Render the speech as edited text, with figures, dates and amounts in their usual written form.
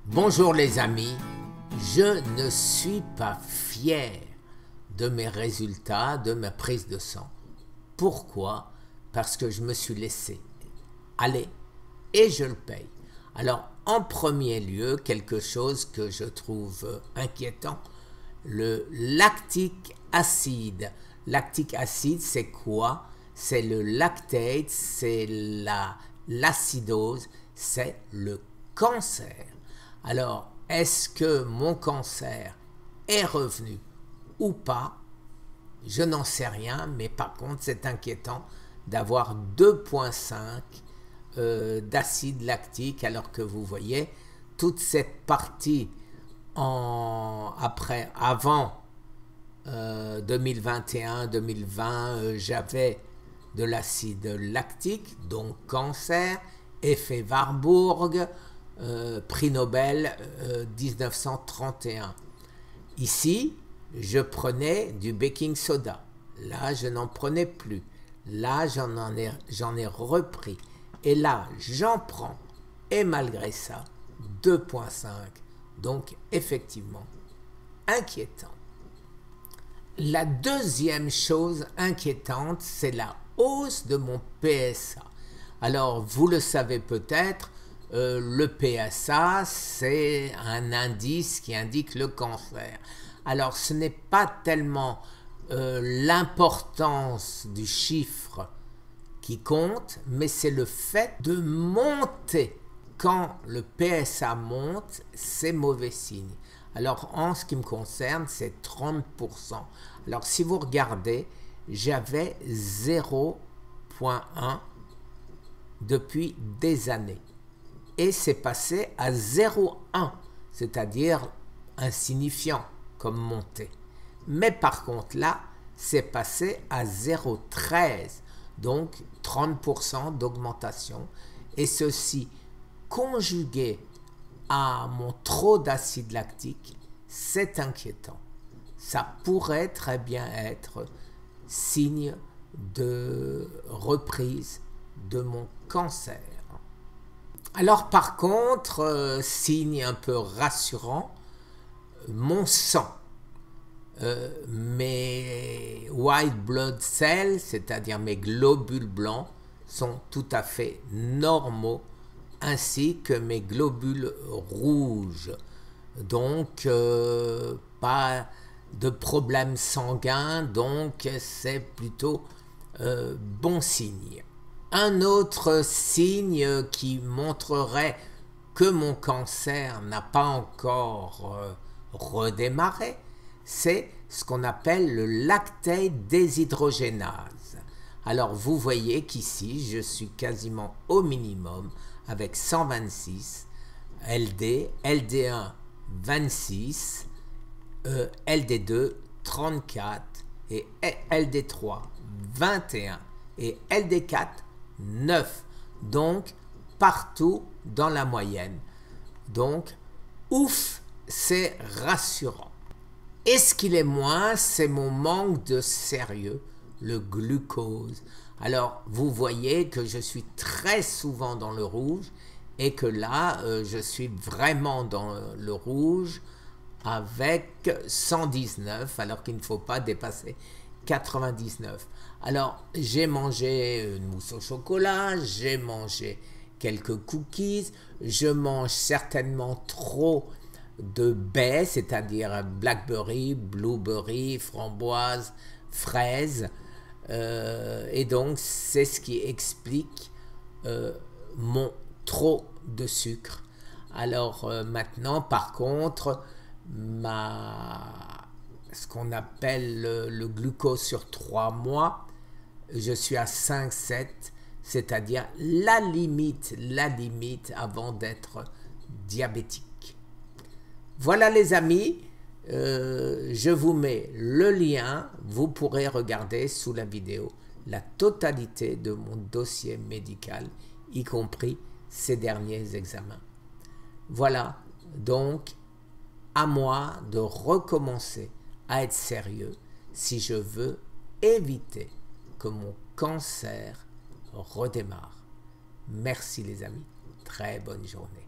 Bonjour les amis, je ne suis pas fier de mes résultats, de ma prise de sang. Pourquoi? Parce que je me suis laissé aller et je le paye. Alors en premier lieu, quelque chose que je trouve inquiétant, le lactique acide. Lactique acide, c'est quoi? C'est le lactate, c'est l'acidose, c'est le cancer. Alors, est-ce que mon cancer est revenu ou pas? Je n'en sais rien, mais par contre, c'est inquiétant d'avoir 2,5 d'acide lactique, alors que vous voyez, toute cette partie avant 2021-2020, j'avais de l'acide lactique, donc cancer, effet Warburg, prix Nobel 1931. Ici, je prenais du baking soda. Là, je n'en prenais plus. Là, j'en ai repris. Et là, j'en prends. Et malgré ça, 2,5. Donc, effectivement, inquiétant. La deuxième chose inquiétante, c'est la hausse de mon PSA. Alors, vous le savez peut-être, le PSA, c'est un indice qui indique le cancer. Alors, ce n'est pas tellement l'importance du chiffre qui compte, mais c'est le fait de monter. Quand le PSA monte, c'est mauvais signe. Alors, en ce qui me concerne, c'est 30%. Alors, si vous regardez, j'avais 0,1 depuis des années. Et c'est passé à 0,1, c'est-à-dire insignifiant comme montée. Mais par contre là, c'est passé à 0,13, donc 30% d'augmentation. Et ceci conjugué à mon trop d'acide lactique, c'est inquiétant. Ça pourrait très bien être signe de reprise de mon cancer. Alors par contre, signe un peu rassurant, mon sang, mes white blood cells, c'est-à-dire mes globules blancs, sont tout à fait normaux, ainsi que mes globules rouges. Donc pas de problème sanguin, donc c'est plutôt bon signe. Un autre signe qui montrerait que mon cancer n'a pas encore redémarré, c'est ce qu'on appelle le lactate déshydrogénase. Alors vous voyez qu'ici, je suis quasiment au minimum avec 126, LD, LD1 26, LD2 34 et LD3 21 et LD4 9, donc partout dans la moyenne. Donc, ouf, c'est rassurant. Et ce qu'il est moins, c'est mon manque de sérieux, le glucose. Alors, vous voyez que je suis très souvent dans le rouge et que là, je suis vraiment dans le rouge avec 119, alors qu'il ne faut pas dépasser 99. Alors, j'ai mangé une mousse au chocolat, j'ai mangé quelques cookies, je mange certainement trop de baies, c'est-à-dire blackberry, blueberry, framboise, fraise, et donc c'est ce qui explique mon trop de sucre. Alors maintenant, par contre, ce qu'on appelle le glucose sur 3 mois, je suis à 5,7, c'est-à-dire la limite avant d'être diabétique. Voilà les amis, je vous mets le lien, vous pourrez regarder sous la vidéo la totalité de mon dossier médical, y compris ces derniers examens. Voilà, donc à moi de recommencer à être sérieux si je veux éviter que mon cancer redémarre. Merci les amis, très bonne journée.